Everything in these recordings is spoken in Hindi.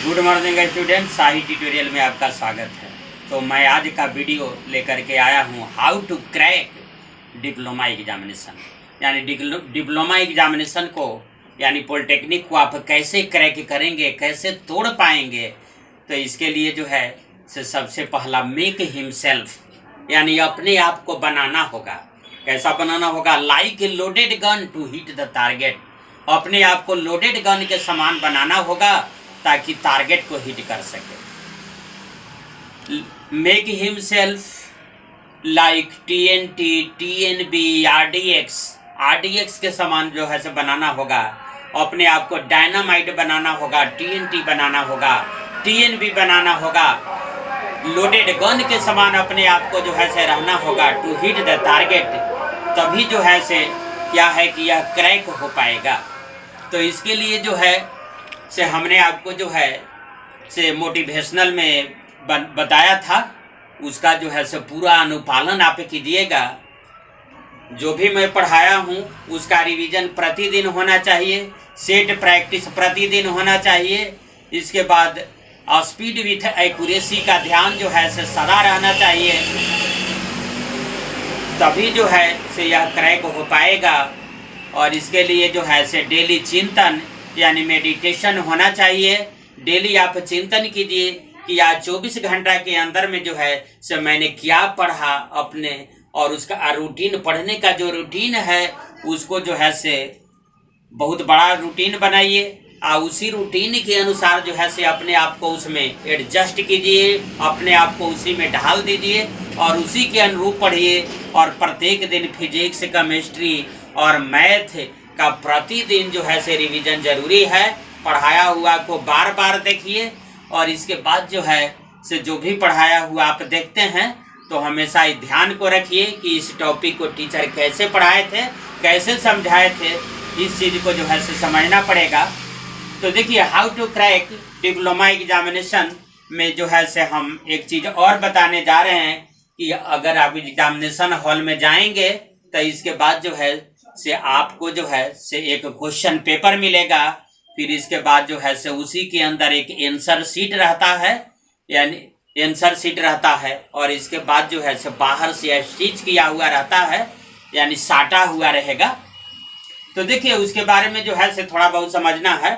गुड मॉर्निंग स्टूडेंट, शाही ट्यूटोरियल में आपका स्वागत है। तो मैं आज का वीडियो लेकर के आया हूँ how to crack diploma examination. यानी डिप्लोमा एग्जामिनेशन को यानी पॉलिटेक्निक को आप कैसे क्रैक करेंगे, कैसे तोड़ पाएंगे। तो इसके लिए जो है सबसे पहला मेक हिमसेल्फ, यानी अपने आप को बनाना होगा। कैसा बनाना होगा? Like a loaded gun to hit the target. अपने आप को लोडेड गन के समान बनाना होगा ताकि टारगेट को हिट कर सके। Make himself like TNT, TNB, RDX के समान जो है से बनाना होगा। अपने आप को डायनामाइट बनाना होगा, TNT बनाना होगा, TNB बनाना होगा। लोडेड गन के समान अपने आप को जो है से रहना होगा टू हिट द टारगेट। तभी जो है से क्या है कि यह क्रैक हो पाएगा। तो इसके लिए जो है से हमने आपको जो है से मोटिवेशनल में बताया था, उसका जो है से पूरा अनुपालन आप कीजिएगा। जो भी मैं पढ़ाया हूँ उसका रिवीजन प्रतिदिन होना चाहिए, सेट प्रैक्टिस प्रतिदिन होना चाहिए। इसके बाद स्पीड विथ एक्यूरेसी का ध्यान जो है से सदा रहना चाहिए। तभी जो है से यह क्रैक हो पाएगा। और इसके लिए जो है से डेली चिंतन यानी मेडिटेशन होना चाहिए। डेली आप चिंतन कीजिए कि आज 24 घंटा के अंदर में जो है से मैंने क्या पढ़ा अपने, और उसका रूटीन, पढ़ने का जो रूटीन है उसको जो है से बहुत बड़ा रूटीन बनाइए। और उसी रूटीन के अनुसार जो है से अपने आप को उसमें एडजस्ट कीजिए, अपने आप को उसी में ढाल दीजिए और उसी के अनुरूप पढ़िए। और प्रत्येक दिन फिजिक्स, केमिस्ट्री और मैथ का प्रतिदिन जो है से रिवीजन जरूरी है। पढ़ाया हुआ को बार बार देखिए और इसके बाद जो है से जो भी पढ़ाया हुआ आप देखते हैं तो हमेशा इस ध्यान को रखिए कि इस टॉपिक को टीचर कैसे पढ़ाए थे, कैसे समझाए थे। इस चीज़ को जो है से समझना पड़ेगा। तो देखिए, how to crack diploma examination में जो है से हम एक चीज़ और बताने जा रहे हैं कि अगर आप एग्जामिनेशन हॉल में जाएंगे तो इसके बाद जो है से आपको जो है से एक क्वेश्चन पेपर मिलेगा। फिर इसके बाद जो है से उसी के अंदर एक आंसर शीट रहता है, यानी आंसर शीट रहता है। और इसके बाद जो है से बाहर से स्टिच किया हुआ रहता है, यानी साटा हुआ रहेगा। तो देखिए, उसके बारे में जो है से थोड़ा बहुत समझना है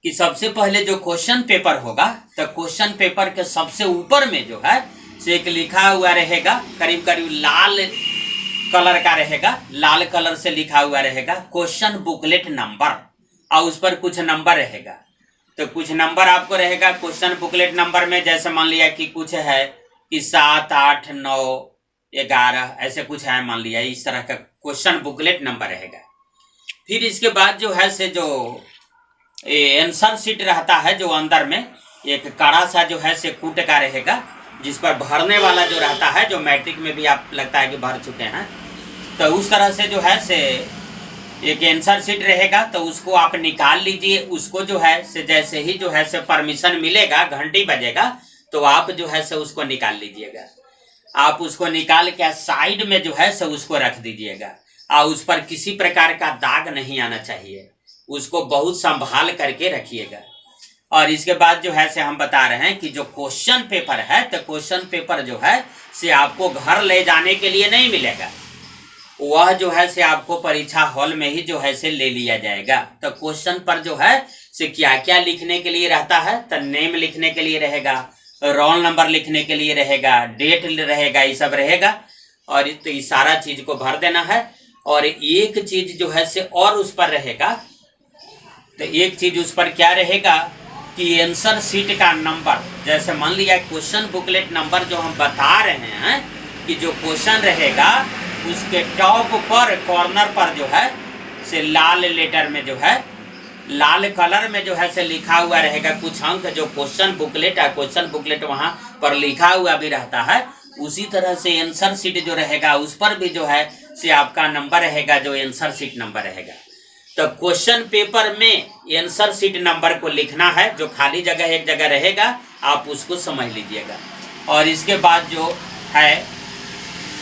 कि सबसे पहले जो क्वेश्चन पेपर होगा तो क्वेश्चन पेपर के सबसे ऊपर में जो है से एक लिखा हुआ रहेगा, करीब करीब लाल कलर का रहेगा, लाल कलर से लिखा हुआ रहेगा क्वेश्चन बुकलेट नंबर, और उस पर कुछ नंबर रहेगा। तो कुछ नंबर आपको रहेगा क्वेश्चन बुकलेट नंबर में। जैसे मान लिया कि कुछ है कि 7, 8, 9, 11 ऐसे कुछ है, मान लिया इस तरह का क्वेश्चन बुकलेट नंबर रहेगा। फिर इसके बाद जो है से जो आंसर शीट रहता है, जो अंदर में एक कड़ा सा जो है से कूट का रहेगा, जिस पर भरने वाला जो रहता है, जो मैट्रिक में भी आप लगता है कि भर चुके हैं। तो उस तरह से जो है से एक आंसर शीट रहेगा, तो उसको आप निकाल लीजिए। उसको जो है से जैसे ही जो है से परमिशन मिलेगा, घंटी बजेगा, तो आप जो है से उसको निकाल लीजिएगा। आप उसको निकाल के साइड में जो है से उसको रख दीजिएगा, और उस पर किसी प्रकार का दाग नहीं आना चाहिए। उसको बहुत संभाल करके रखिएगा। और इसके बाद जो है से हम बता रहे हैं कि जो क्वेश्चन पेपर है, तो क्वेश्चन पेपर जो है से आपको घर ले जाने के लिए नहीं मिलेगा। वह जो है से आपको परीक्षा हॉल में ही जो है से ले लिया जाएगा। तो क्वेश्चन पर जो है से क्या क्या लिखने के लिए रहता है, तो नेम लिखने के लिए रहेगा, रोल नंबर लिखने के लिए रहेगा, डेट रहेगा, ये सब रहेगा। और तो ये सारा चीज को भर देना है। और एक चीज जो है से और उस पर रहेगा, तो एक चीज उस पर क्या रहेगा कि आंसर शीट का नंबर। जैसे मान लिया क्वेश्चन बुकलेट नंबर जो हम बता रहे हैं कि जो क्वेश्चन रहेगा उसके टॉप पर कॉर्नर पर जो है से लाल लेटर में जो है, लाल कलर में जो है से लिखा हुआ रहेगा कुछ अंक। जो क्वेश्चन बुकलेट है, क्वेश्चन बुकलेट वहाँ पर लिखा हुआ भी रहता है। उसी तरह से आंसर शीट जो रहेगा उस पर भी जो है से आपका नंबर रहेगा, जो आंसर शीट नंबर रहेगा। तो क्वेश्चन पेपर में आंसर शीट नंबर को लिखना है। जो खाली जगह एक जगह रहेगा आप उसको समझ लीजिएगा। और इसके बाद जो है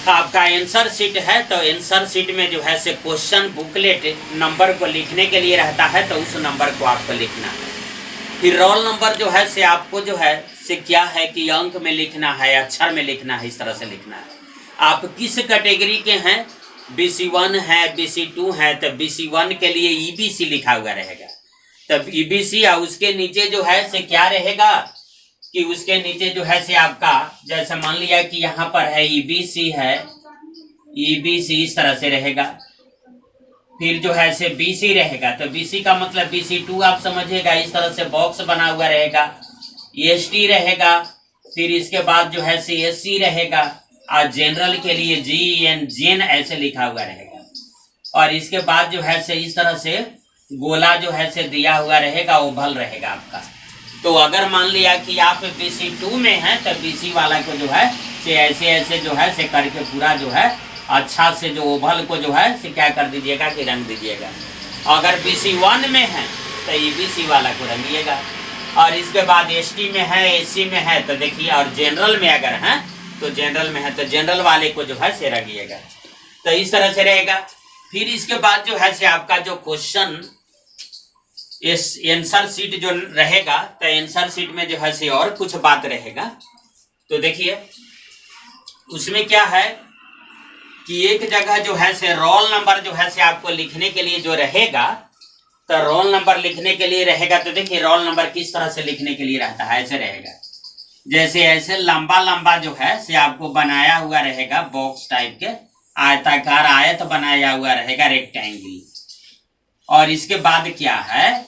आपका आंसर शीट है, तो आंसर शीट में जो है से क्वेश्चन बुकलेट नंबर को लिखने के लिए रहता है, तो उस नंबर को आपको लिखना है। फिर रोल नंबर जो है से आपको जो है से क्या है कि अंक में लिखना है, अक्षर में लिखना है, इस तरह से लिखना है। आप किस कैटेगरी के हैं, BC1 है, BC2 है, तो BC1 के लिए EBC लिखा हुआ रहेगा। तब EBC और उसके नीचे जो है से क्या रहेगा कि उसके नीचे जो है से आपका जैसे मान लिया कि यहाँ पर है EBC है, EBC इस तरह से रहेगा। फिर जो है से BC रहेगा, तो BC का मतलब BC2 आप समझिएगा, इस तरह से बॉक्स बना हुआ रहेगा। ST रहेगा, फिर इसके बाद जो है से SC रहेगा, और जनरल के लिए जेन ऐसे लिखा हुआ रहेगा। और इसके बाद जो है से इस तरह से गोला जो है से दिया हुआ रहेगा, ओवल रहेगा आपका। तो अगर मान लिया कि आप BC2 में हैं तो BC वाला को जो है से ऐसे ऐसे जो है से करके पूरा जो है अच्छा से जो ओवल को जो है से क्या कर दीजिएगा कि रंग दीजिएगा। अगर BC1 में है तो EBC वाला को रंगिएगा। और इसके बाद ST में है, SC में है तो देखिए, और जनरल में अगर है तो जनरल में है तो जनरल वाले को जो है से रंगिएगा। तो इस तरह से रहेगा। फिर इसके बाद जो है से आपका जो क्वेश्चन आंसर शीट जो रहेगा, तो आंसर शीट में जो है से और कुछ बात रहेगा। तो देखिए उसमें क्या है कि एक जगह जो है से रोल नंबर जो है से आपको लिखने के लिए जो रहेगा, तो रोल नंबर लिखने के लिए रहेगा। तो देखिए रोल नंबर किस तरह से लिखने के लिए रहता है, ऐसे रहेगा। जैसे ऐसे लंबा लंबा जो है से आपको बनाया हुआ रहेगा, बॉक्स टाइप के आयताकार आयत बनाया हुआ रहेगा, रेक्टेंगल। और इसके बाद क्या है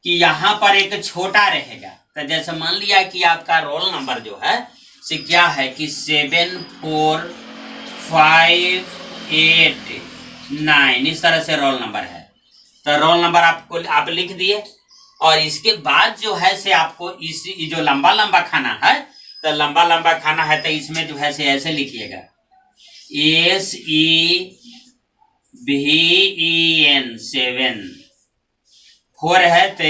कि यहाँ पर एक छोटा रहेगा। तो जैसे मान लिया कि आपका रोल नंबर जो है से क्या है कि 74589 इस तरह से रोल नंबर है। तो रोल नंबर आप लिख दिए। और इसके बाद जो है से आपको इसी जो लंबा लंबा खाना है, तो लंबा लंबा खाना है तो इसमें जो है से ऐसे लिखिएगा, SEVEN 7, 4 है तो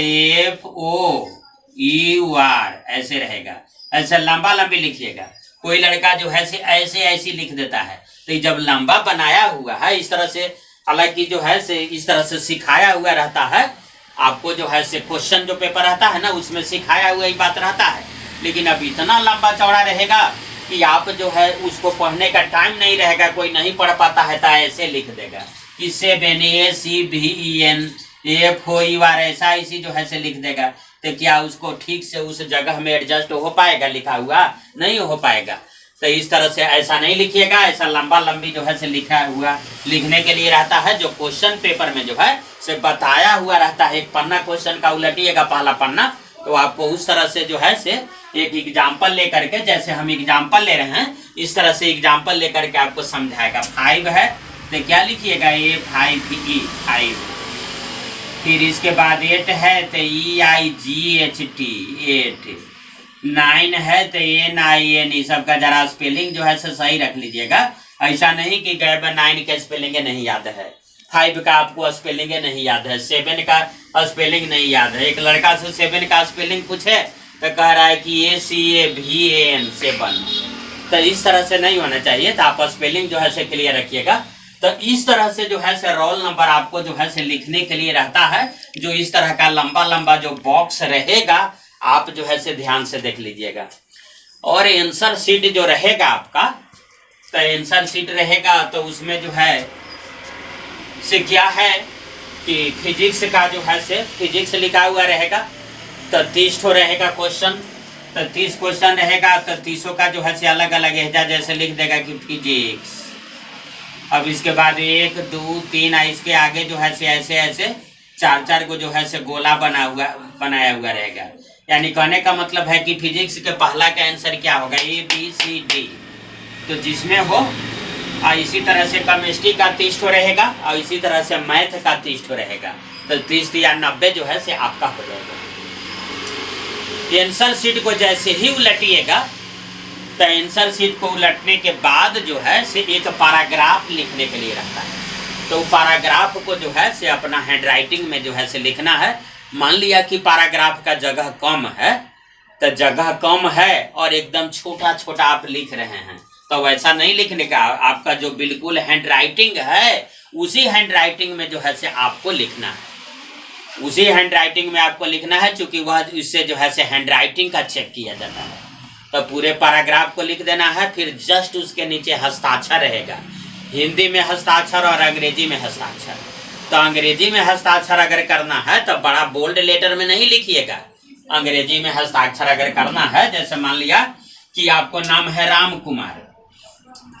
FOUR ऐसे रहेगा। ऐसे लंबा लंबी लिखिएगा। कोई लड़का जो है से ऐसे ऐसी लिख देता है, तो जब लंबा बनाया हुआ है इस तरह से, हालांकि जो है से इस तरह से सिखाया हुआ रहता है आपको, जो है से क्वेश्चन जो पेपर रहता है ना उसमें सिखाया हुआ ही बात रहता है। लेकिन अब इतना लंबा चौड़ा रहेगा कि आप जो है उसको पढ़ने का टाइम नहीं रहेगा, कोई नहीं पढ़ पाता है तो ऐसे लिख देगा कि 7 SEVEN FOUR ऐसा इसी जो है से लिख देगा। तो क्या उसको ठीक से उस जगह में एडजस्ट हो पाएगा लिखा हुआ? नहीं हो पाएगा। तो इस तरह से ऐसा नहीं लिखिएगा। ऐसा लंबा लंबी जो है से लिखा हुआ लिखने के लिए रहता है, जो क्वेश्चन पेपर में जो है से बताया हुआ रहता है। एक पन्ना क्वेश्चन का उलटिएगा, पहला पन्ना, तो आपको उस तरह से जो है से एक एग्जाम्पल लेकर के, जैसे हम एग्जाम्पल ले रहे हैं इस तरह से एग्जाम्पल लेकर के आपको समझाएगा। 5 है तो क्या लिखिएगा, A5E 5। फिर इसके बाद 8 है तो EIGHT 8। 9 है तो NIN, सबका जरा स्पेलिंग जो है से सही रख लीजिएगा। ऐसा नहीं कि गए 9 के स्पेलिंग नहीं याद है, 5 का आपको स्पेलिंग नहीं याद है, 7 का स्पेलिंग नहीं याद है। एक लड़का से 7 का स्पेलिंग पूछे तो कह रहा है कि ACAVAN 7। तो इस तरह से नहीं होना चाहिए। तो आप स्पेलिंग जो है से क्लियर रखिएगा। तो इस तरह से जो है से रोल नंबर आपको जो है से लिखने के लिए रहता है। जो इस तरह का लंबा लंबा जो बॉक्स रहेगा आप जो है से ध्यान से देख लीजिएगा। और आंसर शीट जो रहेगा आपका, तो आंसर शीट रहेगा तो उसमें जो है से क्या है कि फिजिक्स का जो है से फिजिक्स लिखा हुआ रहेगा। तो 30 ठो रहेगा क्वेश्चन, तो 30 क्वेश्चन रहेगा। तो 30 का जो है से अलग अलग एहजा जैसे लिख देगा कि फिजिक्स। अब इसके बाद 1 2 3 इसके आगे जो है से ऐसे ऐसे 4 को जो है से गोला बनाया हुआ रहेगा। यानी कहने का मतलब है कि फिजिक्स के पहला का आंसर क्या होगा, ABCD। तो जिसमें हो और इसी तरह से केमिस्ट्री का 30 रहेगा और इसी तरह से मैथ का 30 रहेगा। तो 30 या 90 जो है से आपका हो जाएगा। आंसर शीट को जैसे ही उलटिएगा, तो आंसर शीट को उलटने के बाद जो है से एक पैराग्राफ लिखने के लिए रहता है। तो पैराग्राफ को जो है से अपना हैंडराइटिंग में जो है से लिखना है। मान लिया कि पैराग्राफ का जगह कम है, तो जगह कम है और एकदम छोटा छोटा आप लिख रहे हैं, तो वैसा नहीं लिखने का। आपका जो बिल्कुल हैंडराइटिंग है उसी हैंडराइटिंग में जो है से आपको लिखना है। उसी हैंड राइटिंग में आपको लिखना है, चूंकि वह इससे जो है से हैंड राइटिंग का चेक किया जाता है। तो पूरे पैराग्राफ को लिख देना है, फिर जस्ट उसके नीचे हस्ताक्षर रहेगा, हिंदी में हस्ताक्षर और अंग्रेजी में हस्ताक्षर। तो अंग्रेजी में हस्ताक्षर अगर करना है तो बड़ा बोल्ड लेटर में नहीं लिखिएगा, अंग्रेजी में हस्ताक्षर अगर करना है, जैसे मान लिया कि आपको नाम है राम कुमार,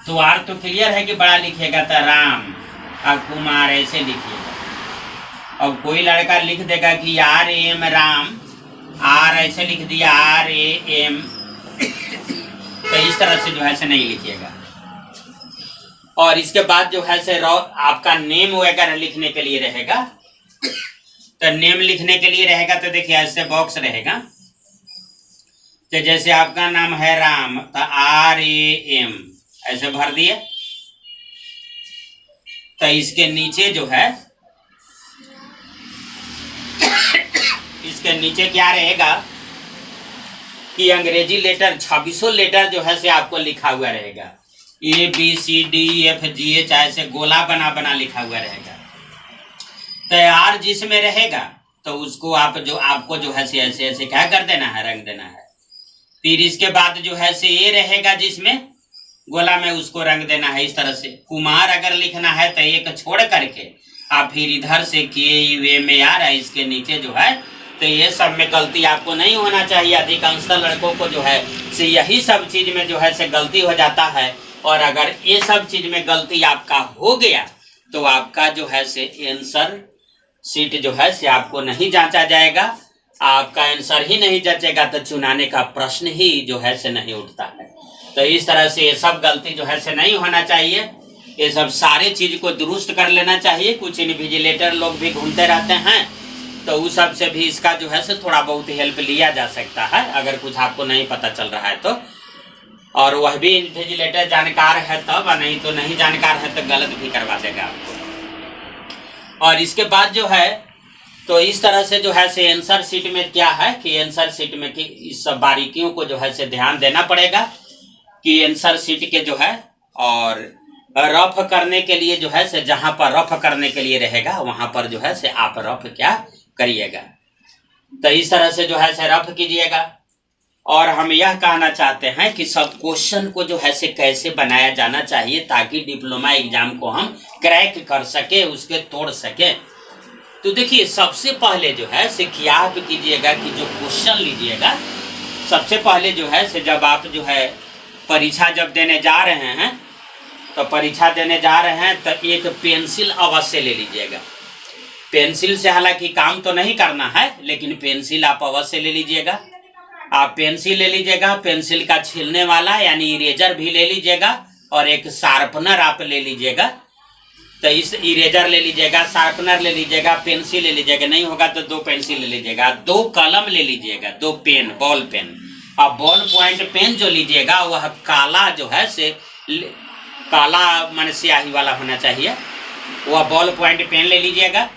तो आर तो क्लियर है कि बड़ा लिखिएगा, तो राम और कुमार ऐसे लिखिएगा। अब कोई लड़का लिख देगा कि RAM राम, आर ऐसे लिख दिया RAM, तो इस तरह से जो है से नहीं लिखिएगा। और इसके बाद जो है से आपका नेम वगैरह लिखने के लिए रहेगा, तो नेम लिखने के लिए रहेगा तो देखिए ऐसे बॉक्स रहेगा, तो जैसे आपका नाम है राम तो RAM ऐसे भर दिए। तो इसके नीचे जो है इसके नीचे क्या रहेगा कि अंग्रेजी लेटर 2600 लेटर जो है से आपको लिखा हुआ रहेगा, ABCDEFGH ऐसे गोला बना बना लिखा हुआ रहेगा। तो R जिसमें रहेगा तो उसको आपको जो है से ऐसे ऐसे क्या कर देना है, रंग देना है। फिर इसके बाद जो है से A रहेगा जिसमें गोला में, उसको रंग देना है इस तरह से। कुमार अगर लिखना है तो एक छोड़ करके आप फिर इधर से KUMAR है, इसके नीचे जो है तो ये सब में गलती आपको नहीं होना चाहिए। अधिकांशतः लड़कों को जो है से यही सब चीज में जो है से गलती हो जाता है, और अगर ये सब चीज में गलती आपका हो गया तो आपका जो है से आंसर शीट जो है से आपको नहीं जांचा जाएगा, आपका आंसर ही नहीं जचेगा, तो चुनाने का प्रश्न ही जो है से नहीं उठता है। तो इस तरह से ये सब गलती जो है से नहीं होना चाहिए, ये सब सारे चीज को दुरुस्त कर लेना चाहिए। कुछ इन्विजिलेटर लोग भी घूमते रहते हैं, तो उस सब से भी इसका जो है से थोड़ा बहुत हेल्प लिया जा सकता है, अगर कुछ आपको नहीं पता चल रहा है तो। और वह भी इन्विजिलेटर जानकार है तब, नहीं तो नहीं जानकार है तो गलत भी करवा देगा आपको। और इसके बाद जो है तो इस तरह से जो है से आंसर शीट में क्या है कि आंसर शीट में कि इस सब बारीकियों को जो है से ध्यान देना पड़ेगा कि आंसर शीट के जो है, और रफ करने के लिए जो है से जहां पर रफ करने के लिए रहेगा वहां पर जो है से आप रफ क्या करिएगा। तो इस तरह से जो है से रफ कीजिएगा। और हम यह कहना चाहते हैं कि सब क्वेश्चन को जो है से कैसे बनाया जाना चाहिए ताकि डिप्लोमा एग्जाम को हम क्रैक कर सके, उसके तोड़ सके। तो देखिए सबसे पहले जो है से क्या आप कीजिएगा कि जो क्वेश्चन लीजिएगा, सबसे पहले जो है से जब आप जो है परीक्षा जब देने जा रहे हैं, तो परीक्षा देने जा रहे हैं तो एक पेंसिल अवश्य ले लीजिएगा। पेंसिल से हालांकि काम तो नहीं करना है, लेकिन पेंसिल आप अवश्य ले लीजिएगा। आप पेंसिल ले लीजिएगा, पेंसिल का छीलने वाला यानी इरेजर भी ले लीजिएगा, और एक शार्पनर आप ले लीजिएगा। तो इस इरेजर ले लीजिएगा, शार्पनर ले लीजिएगा, पेंसिल ले लीजिएगा, नहीं होगा तो 2 पेंसिल ले लीजिएगा, 2 कलम ले लीजिएगा, 2 पेन, बॉल पेन। और बॉल पॉइंट पेन जो लीजिएगा वह काला जो है से काला मन स्याही वाला होना चाहिए, वह बॉल पॉइंट पेन ले लीजिएगा।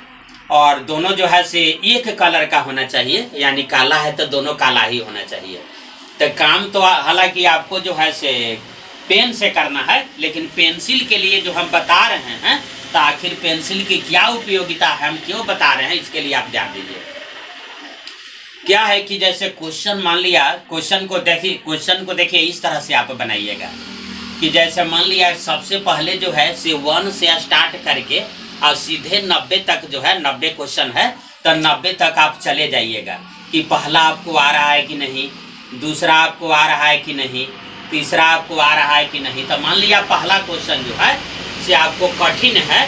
और दोनों जो है से एक कलर का होना चाहिए, यानी काला है तो दोनों काला ही होना चाहिए। तो काम तो हालांकि आपको जो है से पेन से करना है, लेकिन पेंसिल के लिए जो हम बता रहे हैं तो आखिर पेंसिल की क्या उपयोगिता है, हम क्यों बता रहे हैं, इसके लिए आप ध्यान दीजिए। क्या है कि जैसे क्वेश्चन मान लिया, क्वेश्चन को देखिए इस तरह से आप बनाइएगा कि जैसे मान लिया सबसे पहले जो है से 1 से स्टार्ट करके और सीधे 90 तक जो है 90 क्वेश्चन है, तो 90 तक आप चले जाइएगा कि पहला आपको आ रहा है कि नहीं, दूसरा आपको आ रहा है कि नहीं, तीसरा आपको आ रहा है कि नहीं। तो मान लिया पहला क्वेश्चन जो है से आपको कठिन है,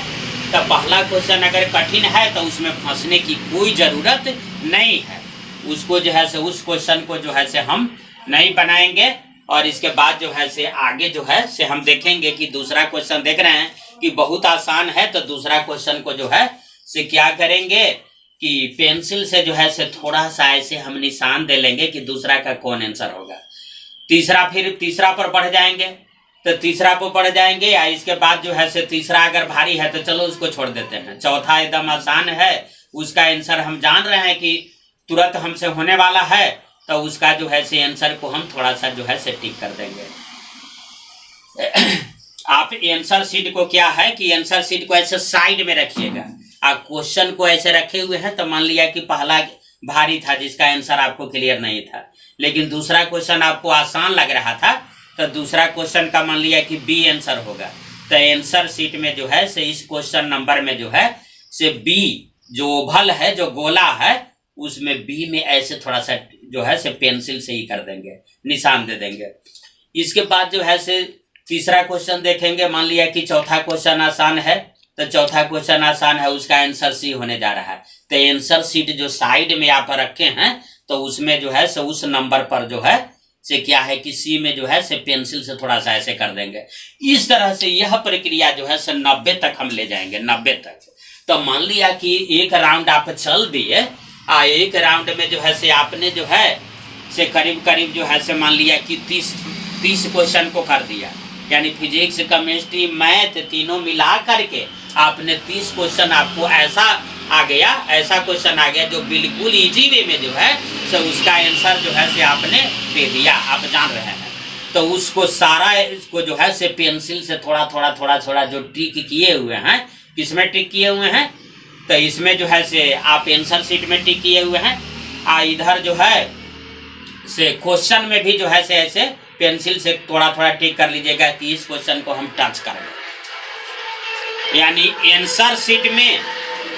तो पहला क्वेश्चन अगर कठिन है तो उसमें फंसने की कोई ज़रूरत नहीं है, उसको जो है से उस क्वेश्चन को जो है से हम नहीं बनाएंगे। और इसके बाद जो है से आगे जो है से हम देखेंगे कि दूसरा क्वेश्चन देख रहे हैं कि बहुत आसान है, तो दूसरा क्वेश्चन को जो है से क्या करेंगे कि पेंसिल से जो है से थोड़ा सा ऐसे हम निशान दे लेंगे कि दूसरा का कौन आंसर होगा। फिर तीसरा पर बढ़ जाएंगे, तो तीसरा पर बढ़ जाएंगे, या इसके बाद जो है से तीसरा अगर भारी है तो चलो उसको छोड़ देते हैं। चौथा एकदम आसान है, उसका आंसर हम जान रहे हैं कि तुरंत हमसे होने वाला है, तो उसका जो है से आंसर को हम थोड़ा सा जो है से टिक कर देंगे। आप आंसर शीट को क्या है कि आंसर शीट को ऐसे साइड में रखिएगा, आप क्वेश्चन को ऐसे रखे हुए हैं तो मान लिया कि पहला भारी था जिसका आंसर आपको क्लियर नहीं था, लेकिन दूसरा क्वेश्चन आपको आसान लग रहा था, तो दूसरा क्वेश्चन का मान लिया कि बी आंसर होगा। तो आंसर शीट में जो है से इस क्वेश्चन नंबर में जो है से बी जो ओवल है, जो गोला है, उसमें बी में ऐसे थोड़ा सा जो है से पेंसिल से ही कर देंगे, निशान दे देंगे। इसके बाद जो है से तीसरा क्वेश्चन देखेंगे। मान लिया कि चौथा क्वेश्चन आसान है, तो चौथा क्वेश्चन आसान है, उसका आंसर सी होने जा रहा है। तो आंसर शीट जो साइड में आप रखे हैं, तो उसमें जो है से उस नंबर पर जो है से क्या है कि सी में जो है से पेंसिल से थोड़ा सा ऐसे कर देंगे। इस तरह से यह प्रक्रिया जो है से 90 तक हम ले जाएंगे, 90 तक। तो मान लिया कि एक राउंड आप चल दिए, एक राउंड में जो है से आपने जो है से करीब करीब जो है से मान लिया कि 30 क्वेश्चन को कर दिया, यानी फिजिक्स, केमिस्ट्री, मैथ तीनों मिला करके आपने 30 क्वेश्चन आपको ऐसा आ गया, ऐसा क्वेश्चन आ गया जो बिल्कुल इजी वे में जो है सो उसका आंसर जो है से आपने दे दिया, आप जान रहे हैं। तो उसको सारा इसको जो है से पेंसिल से थोड़ा थोड़ा जो टिक किए हुए हैं, किसमें टिक किए हुए हैं, तो इसमें जो है से आप आंसर शीट में टिक किए हुए हैं, इधर जो है से क्वेश्चन में भी जो है से ऐसे पेंसिल से थोड़ा टिक कर लीजिएगा कि इस क्वेश्चन को हम टच करेंगे। यानी आंसर शीट में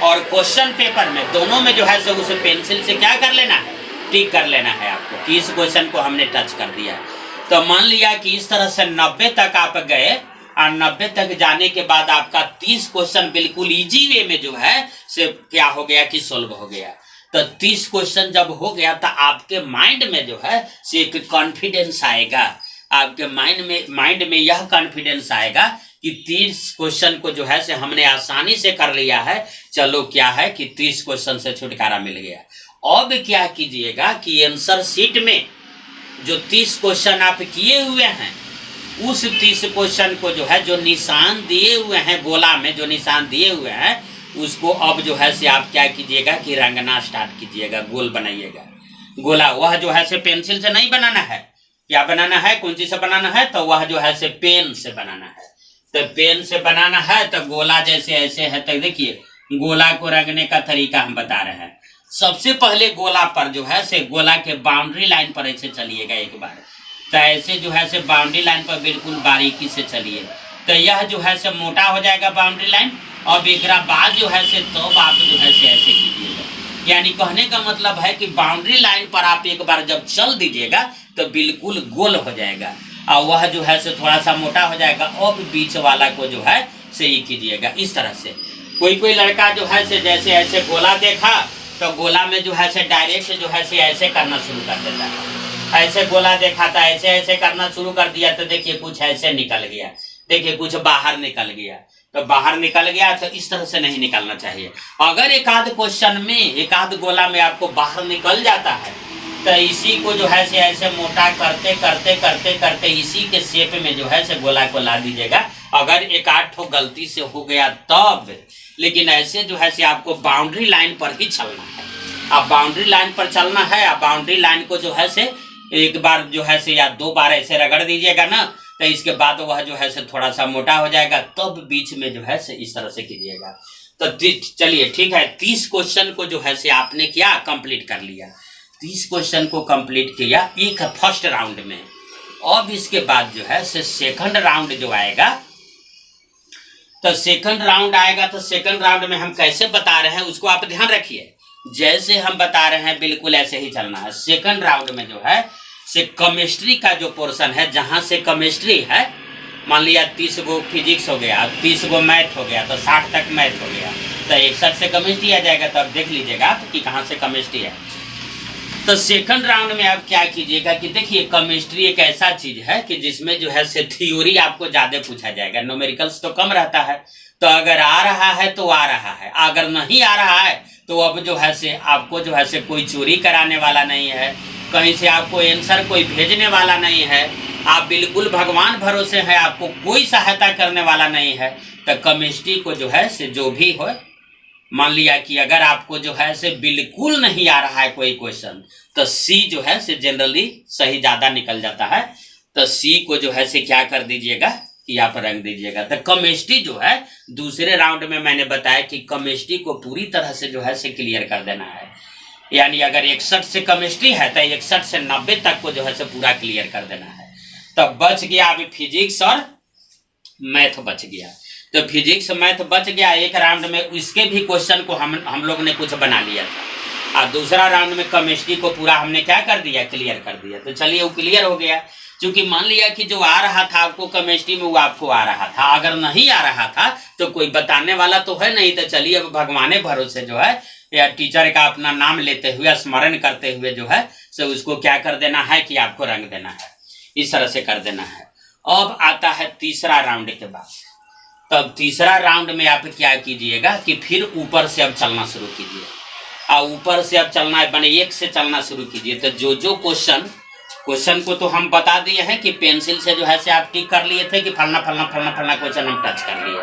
और क्वेश्चन पेपर में दोनों में जो है से उसे पेंसिल से क्या कर लेना है, टिक कर लेना है आपको कि इस क्वेश्चन को हमने टच कर दिया है। तो मान लिया कि इस तरह से 90 तक आप गए, और 90 तक जाने के बाद आपका 30 क्वेश्चन बिल्कुल इजी वे में जो है से क्या हो गया कि सोल्व हो गया। तो 30 क्वेश्चन जब हो गया तो आपके माइंड में जो है से एक कॉन्फिडेंस आएगा, आपके माइंड में यह कॉन्फिडेंस आएगा कि 30 क्वेश्चन को जो है से हमने आसानी से कर लिया है। चलो क्या है कि 30 क्वेश्चन से छुटकारा मिल गया। अब क्या कीजिएगा कि आंसर शीट में जो 30 क्वेश्चन आप किए हुए हैं, उस 30 क्वेश्चन को जो है जो निशान दिए हुए हैं, गोला में जो निशान दिए हुए हैं, उसको अब जो है से आप क्या कीजिएगा कि रंगना स्टार्ट कीजिएगा, गोल बनाइएगा गोला। वह जो है से पेंसिल से नहीं बनाना है, क्या बनाना है, कौन चीज से बनाना है, तो वह जो है से पेन से बनाना है। तो पेन से बनाना है तो गोला जैसे ऐसे है, तो देखिए गोला को रंगने का तरीका हम बता रहे हैं। सबसे पहले गोला पर जो है से गोला के बाउंड्री लाइन पर ऐसे चलिएगा एक बार, तो ऐसे जो है से बाउंड्री लाइन पर बिल्कुल बारीकी से चलिए, तो यह जो है से मोटा हो जाएगा बाउंड्री लाइन। अब एक बाद जो है से तो आप जो है से ऐसे कीजिएगा, यानी कहने का मतलब है कि बाउंड्री लाइन पर आप एक बार जब चल दीजिएगा तो बिल्कुल गोल हो जाएगा, और वह जो है से थोड़ा सा मोटा हो जाएगा। अब बीच वाला को जो है से ही कीजिएगा इस तरह से। कोई लड़का जो है से जैसे ऐसे गोला देखा तो गोला में जो है से डायरेक्ट जो है से ऐसे करना शुरू कर देता है। ऐसे गोला देखा था, ऐसे ऐसे करना शुरू कर दिया, तो देखिए कुछ ऐसे निकल गया, देखिए कुछ बाहर निकल गया। तो बाहर निकल गया तो इस तरह से नहीं निकलना चाहिए। अगर एक आध क्वेश्चन में, एक आध गोला में आपको बाहर निकल जाता है, तो इसी को जो है से ऐसे मोटा करते करते करते करते इसी के शेप में जो है से गोला को ला दीजिएगा। अगर एक आध ठो गलती से हो गया तब, लेकिन ऐसे जो है से आपको बाउंड्री लाइन पर ही चलना है। आप बाउंड्री लाइन पर चलना है, आप बाउंड्री लाइन को जो है से एक बार जो है से या 2 बार ऐसे रगड़ दीजिएगा ना, तो इसके बाद वह जो है से थोड़ा सा मोटा हो जाएगा, तब बीच में जो है से इस तरह से कीजिएगा। तो चलिए ठीक है, 30 क्वेश्चन को जो है से आपने क्या कंप्लीट कर लिया, 30 क्वेश्चन को कंप्लीट किया एक फर्स्ट राउंड में। अब इसके बाद जो है से सेकंड राउंड जो आएगा, तो सेकंड राउंड आएगा, तो सेकंड राउंड में हम कैसे बता रहे हैं उसको आप ध्यान रखिए। जैसे हम बता रहे हैं बिल्कुल ऐसे ही चलना है। सेकंड राउंड में जो है से केमिस्ट्री का जो पोर्शन है, जहां से केमिस्ट्री है, मान लिया 30 गो फिजिक्स हो गया, 30 गो मैथ हो गया, तो 60 तक मैथ हो गया, तो 61 से केमिस्ट्री आ जाएगा। तो अब देख लीजिएगा आप कि कहाँ से केमिस्ट्री है। तो सेकंड राउंड में आप क्या कीजिएगा कि देखिए केमिस्ट्री एक ऐसा चीज है कि जिसमें जो है से थ्योरी आपको ज्यादा पूछा जाएगा, न्यूमेरिकल्स तो कम रहता है। तो अगर आ रहा है तो आ रहा है, अगर नहीं आ रहा है तो अब जो है से आपको जो है से कोई चोरी कराने वाला नहीं है, कहीं से आपको आंसर कोई भेजने वाला नहीं है, आप बिल्कुल भगवान भरोसे हैं, आपको कोई सहायता करने वाला नहीं है। तो केमिस्ट्री को जो है से जो भी हो, मान लिया कि अगर आपको जो है से बिल्कुल नहीं आ रहा है कोई क्वेश्चन, तो सी जो है से जनरली सही ज्यादा निकल जाता है। तो सी को जो है से क्या कर दीजिएगा कि आप रंग दीजिएगा। तो केमिस्ट्री जो है दूसरे राउंड में मैंने बताया कि केमिस्ट्री को पूरी तरह से जो है से क्लियर कर देना है, यानी अगर 61 से केमिस्ट्री है तो 61 से 90 तक को जो है से पूरा क्लियर कर देना है। तब बच गया अभी फिजिक्स और मैथ बच गया। तो फिजिक्स मैथ बच गया एक राउंड में, इसके भी क्वेश्चन को हम लोग ने कुछ बना लिया था, और दूसरा राउंड में केमिस्ट्री को पूरा हमने क्या कर दिया, क्लियर कर दिया। तो चलिए वो क्लियर हो गया, क्योंकि मान लिया कि जो आ रहा था आपको केमिस्ट्री में वो आपको आ रहा था, अगर नहीं आ रहा था तो कोई बताने वाला तो है नहीं। तो चलिए अब भगवाने भरोसे जो है या टीचर का अपना नाम लेते हुए स्मरण करते हुए जो है सो उसको क्या कर देना है कि आपको रंग देना है, इस तरह से कर देना है। अब आता है तीसरा राउंड के बाद। तब तीसरा राउंड में आप क्या कीजिएगा कि फिर ऊपर से अब चलना शुरू कीजिए, और ऊपर से अब चलना है बने 1 से चलना शुरू कीजिए। तो जो क्वेश्चन को तो हम बता दिए हैं कि पेंसिल से जो है से आप टिक कर लिए थे कि फलना फलना फलना फलना क्वेश्चन हम टच कर लिए।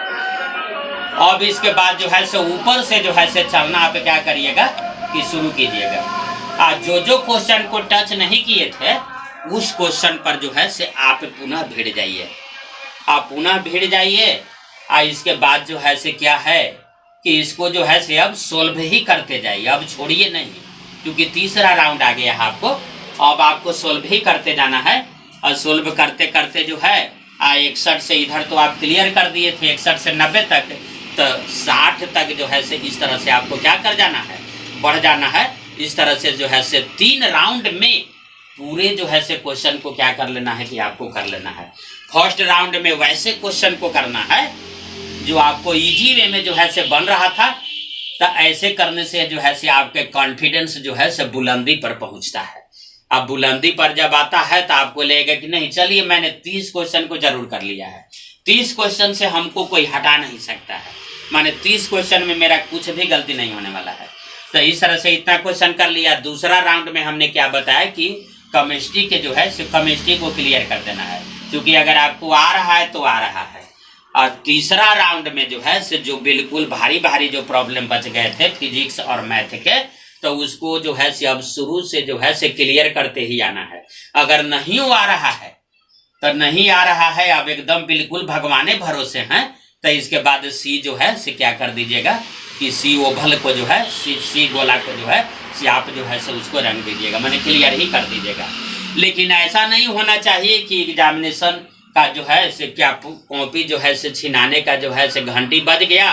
अब इसके बाद जो है से ऊपर से जो है से चलना आप क्या करिएगा कि शुरू कीजिएगा, और जो क्वेश्चन को टच नहीं किए थे उस क्वेश्चन पर जो है से आप पुनः भिड़ जाइए, आप पुनः भिड़ जाइए। और इसके बाद जो है से क्या है कि इसको जो है से अब सोल्व ही करते जाइए, अब छोड़िए नहीं, क्योंकि तीसरा राउंड आ गया है आपको। अब आपको सोल्व ही करते जाना है, और सोल्व करते करते जो है 61 से इधर तो आप क्लियर कर दिए थे 61 से 90 तक, तो 60 तक जो है से इस तरह से आपको क्या कर जाना है, बढ़ जाना है। इस तरह से जो है से 3 राउंड में पूरे जो है से क्वेश्चन को क्या कर लेना है कि आपको कर लेना है। फर्स्ट राउंड में वैसे क्वेश्चन को करना है जो आपको इजी वे में जो है से बन रहा था, तो ऐसे करने से जो है से आपके कॉन्फिडेंस जो है से बुलंदी पर पहुंचता है। अब बुलंदी पर जब आता है तो आपको लगेगा कि नहीं चलिए मैंने 30 क्वेश्चन को जरूर कर लिया है, 30 क्वेश्चन से हमको कोई हटा नहीं सकता है, माने 30 क्वेश्चन में मेरा कुछ भी गलती नहीं होने वाला है। तो इस तरह से इतना क्वेश्चन कर लिया। दूसरा राउंड में हमने क्या बताया कि केमिस्ट्री के जो है केमिस्ट्री को क्लियर कर देना है, क्योंकि अगर आपको आ रहा है तो आ रहा है। और तीसरा राउंड में जो है से जो बिल्कुल भारी भारी जो प्रॉब्लम बच गए थे फिजिक्स और मैथ के, तो उसको जो है से अब शुरू से जो है से क्लियर करते ही आना है। अगर नहीं आ रहा है तो नहीं आ रहा है, अब एकदम बिल्कुल भगवाने भरोसे हैं, तो इसके बाद सी जो है से क्या कर दीजिएगा कि सी ओवल को जो है सी गोला को जो है से आप जो है से उसको रंग दीजिएगा, मैंने क्लियर ही कर दीजिएगा। लेकिन ऐसा नहीं होना चाहिए कि एग्जामिनेशन का जो है से क्या कॉपी जो है से छिनाने का जो है से घंटी बज गया,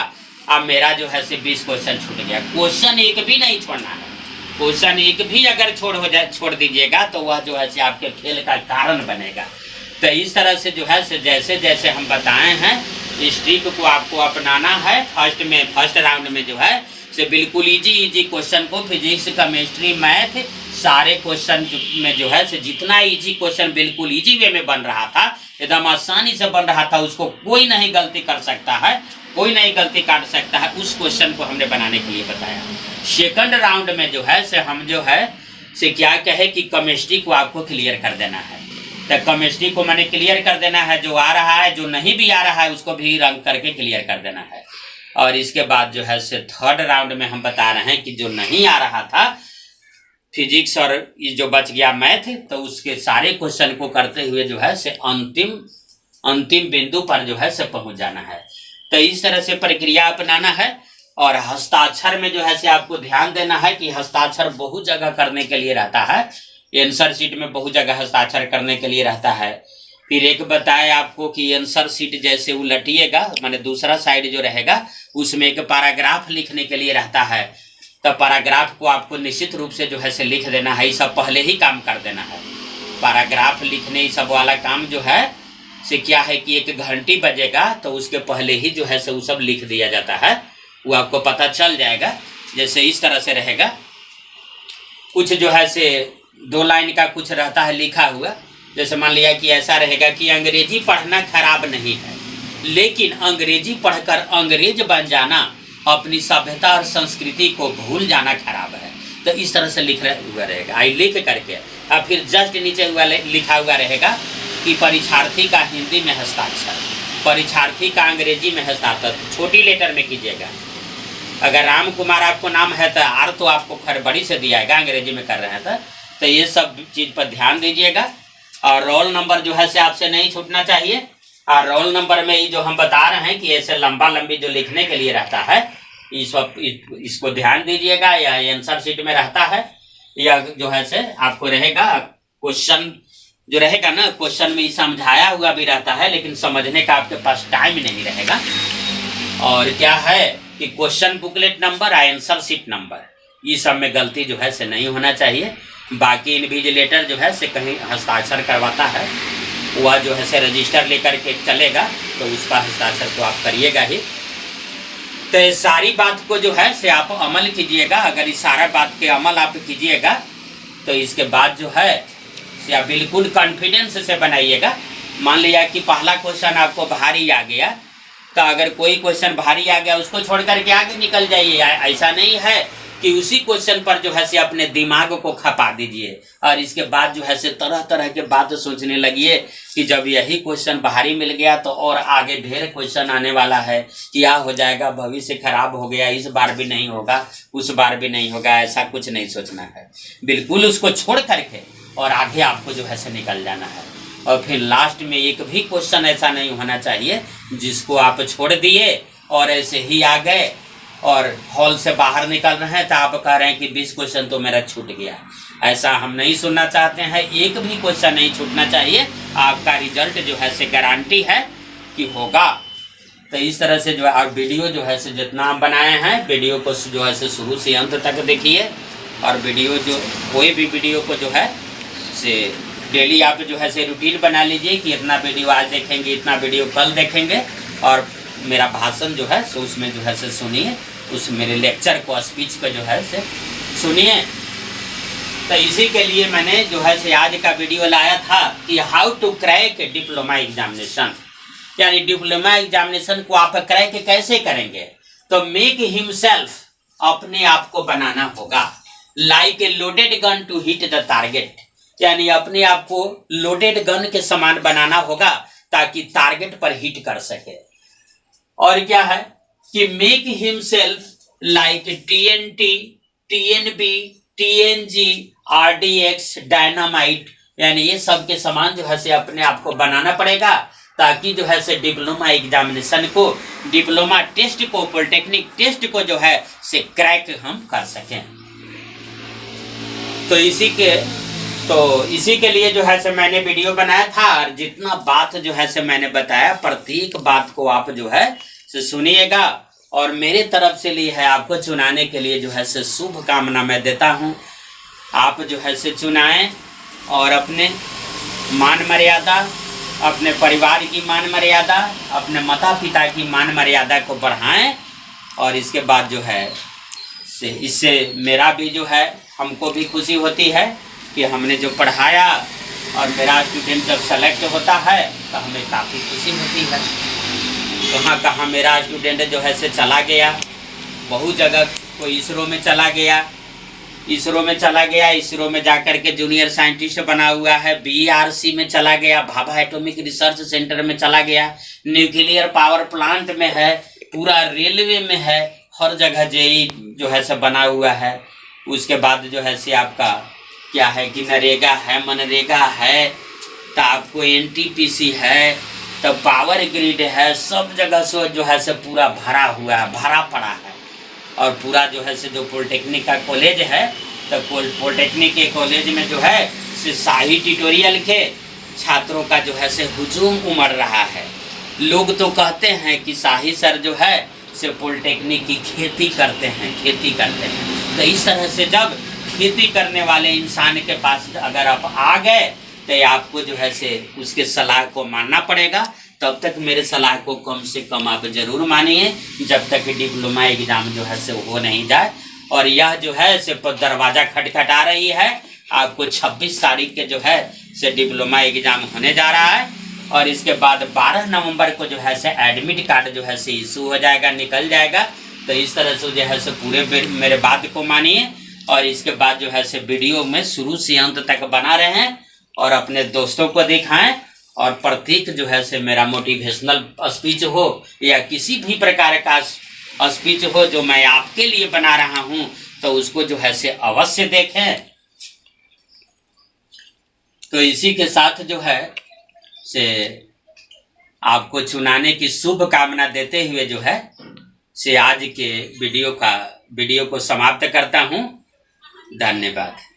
अब मेरा जो है से 20 क्वेश्चन छूट गया। क्वेश्चन एक भी नहीं छोड़ना है, क्वेश्चन एक भी अगर छोड़ दीजिएगा तो वह जो है से आपके फेल का कारण बनेगा। तो इस तरह से जो है से जैसे जैसे हम बताए हैं इस ट्रिक को आपको अपनाना है। फर्स्ट राउंड में जो है से बिल्कुल इजी क्वेश्चन को फिजिक्स केमिस्ट्री मैथ सारे क्वेश्चन में जो है से जितना इजी क्वेश्चन बिल्कुल इजी वे में बन रहा था, एकदम आसानी से बन रहा था, उसको कोई नहीं गलती कर सकता है, कोई नहीं गलती काट सकता है, उस क्वेश्चन को हमने बनाने के लिए बताया। सेकंड राउंड में जो है से हम जो है से क्या कहे कि केमिस्ट्री को आपको क्लियर कर देना है। तो केमिस्ट्री को मैंने क्लियर कर देना है, जो आ रहा है जो नहीं भी आ रहा है उसको भी रंग करके क्लियर कर देना है। और इसके बाद जो है से थर्ड राउंड में हम बता रहे हैं कि जो नहीं आ रहा था फिजिक्स और ये जो बच गया मैथ, तो उसके सारे क्वेश्चन को करते हुए जो है से अंतिम बिंदु पर जो है से पहुंच जाना है। तो इस तरह से प्रक्रिया अपनाना है। और हस्ताक्षर में जो है से आपको ध्यान देना है कि हस्ताक्षर बहुत जगह करने के लिए रहता है, आंसर शीट में बहुत जगह हस्ताक्षर करने के लिए रहता है। फिर एक बताया आपको कि आंसर शीट जैसे उलटिएगा, माने दूसरा साइड जो रहेगा उसमें एक पैराग्राफ लिखने के लिए रहता है, तो पैराग्राफ को आपको निश्चित रूप से जो है से लिख देना है, ये सब पहले ही काम कर देना है। पैराग्राफ लिखने सब वाला काम जो है से क्या है कि एक घंटी बजेगा तो उसके पहले ही जो है से वो सब लिख दिया जाता है, वो आपको पता चल जाएगा। जैसे इस तरह से रहेगा, कुछ जो है से 2 लाइन का कुछ रहता है लिखा हुआ, जैसे मान लिया कि ऐसा रहेगा कि अंग्रेजी पढ़ना खराब नहीं है, लेकिन अंग्रेजी पढ़कर अंग्रेज बन जाना, अपनी सभ्यता और संस्कृति को भूल जाना खराब है। तो इस तरह से लिख हुआ रहेगा, आई लिख करके और फिर जस्ट नीचे हुआ लिखा हुआ रहेगा कि परीक्षार्थी का हिंदी में हस्ताक्षर, परीक्षार्थी का अंग्रेजी में हस्ताक्षर छोटी लेटर में कीजिएगा। अगर राम कुमार आपको नाम है तो आर तो आपको खैर बड़ी से दियाएगा, अंग्रेजी में कर रहे हैं तो ये सब चीज़ पर ध्यान दीजिएगा। और रोल नंबर जो है से आपसे नहीं छूटना चाहिए, रोल नंबर में ये जो हम बता रहे हैं कि ऐसे लंबा लंबी जो लिखने के लिए रहता है, इसको ध्यान दीजिएगा। या आंसर शीट में रहता है, या जो है से आपको रहेगा क्वेश्चन जो रहेगा ना, क्वेश्चन में समझाया हुआ भी रहता है, लेकिन समझने का आपके पास टाइम नहीं रहेगा। और क्या है कि question booklet number, answer sheet number, ये सब में गलती जो है से नहीं होना चाहिए। बाकी इन्विजिलेटर जो है से कहीं हस्ताक्षर करवाता है, वह जो है से रजिस्टर लेकर के चलेगा, तो उसका हस्ताक्षर तो आप करिएगा ही। तो ये सारी बात को जो है से आप अमल कीजिएगा। अगर इस सारा बात के अमल आप कीजिएगा तो इसके बाद जो है से आप बिल्कुल कॉन्फिडेंस से बनाइएगा। मान लिया कि पहला क्वेश्चन आपको भारी आ गया, तो अगर कोई क्वेश्चन भारी आ गया उसको छोड़ करके आगे निकल जाइए। ऐसा नहीं है कि उसी क्वेश्चन पर जो है से अपने दिमाग को खपा दीजिए और इसके बाद जो है से तरह तरह के बात सोचने लगिए कि जब यही क्वेश्चन भारी मिल गया तो और आगे ढेर क्वेश्चन आने वाला है, क्या हो जाएगा, भविष्य खराब हो गया, इस बार भी नहीं होगा, उस बार भी नहीं होगा। ऐसा कुछ नहीं सोचना है, बिल्कुल उसको छोड़ करके और आगे आपको जो है से निकल जाना है। और फिर लास्ट में एक भी क्वेश्चन ऐसा नहीं होना चाहिए जिसको आप छोड़ दिए और ऐसे ही आ गए और हॉल से बाहर निकल रहे हैं तो आप कह रहे हैं कि 20 क्वेश्चन तो मेरा छूट गया। ऐसा हम नहीं सुनना चाहते हैं, एक भी क्वेश्चन नहीं छूटना चाहिए। आपका रिजल्ट जो है से गारंटी है कि होगा। तो इस तरह से जो है आप वीडियो जो है से जितना हम बनाए हैं, वीडियो को जो है से शुरू से अंत तक देखिए। और वीडियो जो कोई भी वीडियो को जो है से डेली आप जो है से रूटीन बना लीजिए कि इतना वीडियो आज देखेंगे, इतना वीडियो कल देखेंगे। और मेरा भाषण जो है सो उसमें जो है से सुनिए, उस मेरे लेक्चर को, स्पीच को जो है से सुनिए। तो इसी के लिए मैंने जो है से आज का वीडियो लाया था कि how to crack diploma examination, यानी डिप्लोमा एग्जामिनेशन को आप क्रैक कैसे करेंगे। तो मेक हिमसेल्फ, अपने आप को बनाना होगा, like a loaded gun to hit the target, यानी अपने आप को लोडेड गन के समान बनाना होगा ताकि टारगेट पर हिट कर सके। और क्या है कि make himself like TNT, TNB, TNG, RDX, dynamite, यानी ये सब के समान जो है से अपने आप को बनाना पड़ेगा ताकि जो है से डिप्लोमा एग्जामिनेशन को, डिप्लोमा टेस्ट को, पॉलिटेक्निक टेस्ट को जो है से क्रैक हम कर सकें। तो इसी के लिए जो है से मैंने वीडियो बनाया था। और जितना बात जो है से मैंने बताया, प्रत्येक बात को आप जो है से सुनिएगा। और मेरे तरफ से लिए है आपको चुनाने के लिए जो है से शुभ कामना मैं देता हूँ। आप जो है से चुनाएं और अपने मान मर्यादा, अपने परिवार की मान मर्यादा, अपने माता पिता की मान मर्यादा को बढ़ाएं। और इसके बाद जो है से इससे मेरा भी जो है, हमको भी खुशी होती है कि हमने जो पढ़ाया और मेरा स्टूडेंट जब सेलेक्ट होता है तो हमें काफ़ी खुशी होती है। कहाँ मेरा स्टूडेंट जो है से चला गया, बहुत जगह कोई इसरो में चला गया, इसरो में जाकर के जूनियर साइंटिस्ट बना हुआ है, बीआरसी में चला गया, भाभा एटॉमिक रिसर्च सेंटर में चला गया, न्यूक्लियर पावर प्लांट में है, पूरा रेलवे में है, हर जगह जेई जो है से बना हुआ है। उसके बाद जो है से आपका क्या है कि नरेगा है, मनरेगा है, तो आपको एनटीपीसी है, तो पावर ग्रिड है, सब जगह से जो है से पूरा भरा हुआ है, भरा पड़ा है। और पूरा जो है से जो पॉलिटेक्निक का कॉलेज है, तो पॉलिटेक्निक के कॉलेज में जो है से शाही ट्यूटोरियल के छात्रों का जो है से हुजूम उमड़ रहा है। लोग तो कहते हैं कि शाही सर जो है से पॉलिटेक्निक की खेती करते हैं। तो इस तरह से जब खेती करने वाले इंसान के पास अगर आप आ गए तो आपको जो है से उसके सलाह को मानना पड़ेगा। तब तक मेरे सलाह को कम से कम आप जरूर मानिए जब तक डिप्लोमा एग्जाम जो है से हो नहीं जाए। और यह जो है से दरवाज़ा खटखटा रही है, आपको 26 तारीख के जो है से डिप्लोमा एग्जाम होने जा रहा है। और इसके बाद 12 नवंबर को जो है से एडमिट कार्ड जो है से इशू हो जाएगा, निकल जाएगा। तो इस तरह से जो है से पूरे मेरे बात को मानिए। और इसके बाद जो है से वीडियो में शुरू से अंत तक बना रहे हैं और अपने दोस्तों को दिखाएं। और प्रत्येक जो है से मेरा मोटिवेशनल स्पीच हो या किसी भी प्रकार का स्पीच हो जो मैं आपके लिए बना रहा हूं, तो उसको जो है से अवश्य देखें। तो इसी के साथ जो है से आपको चुनाने की शुभ कामना देते हुए जो है से आज के वीडियो को समाप्त करता हूँ। धन्यवाद।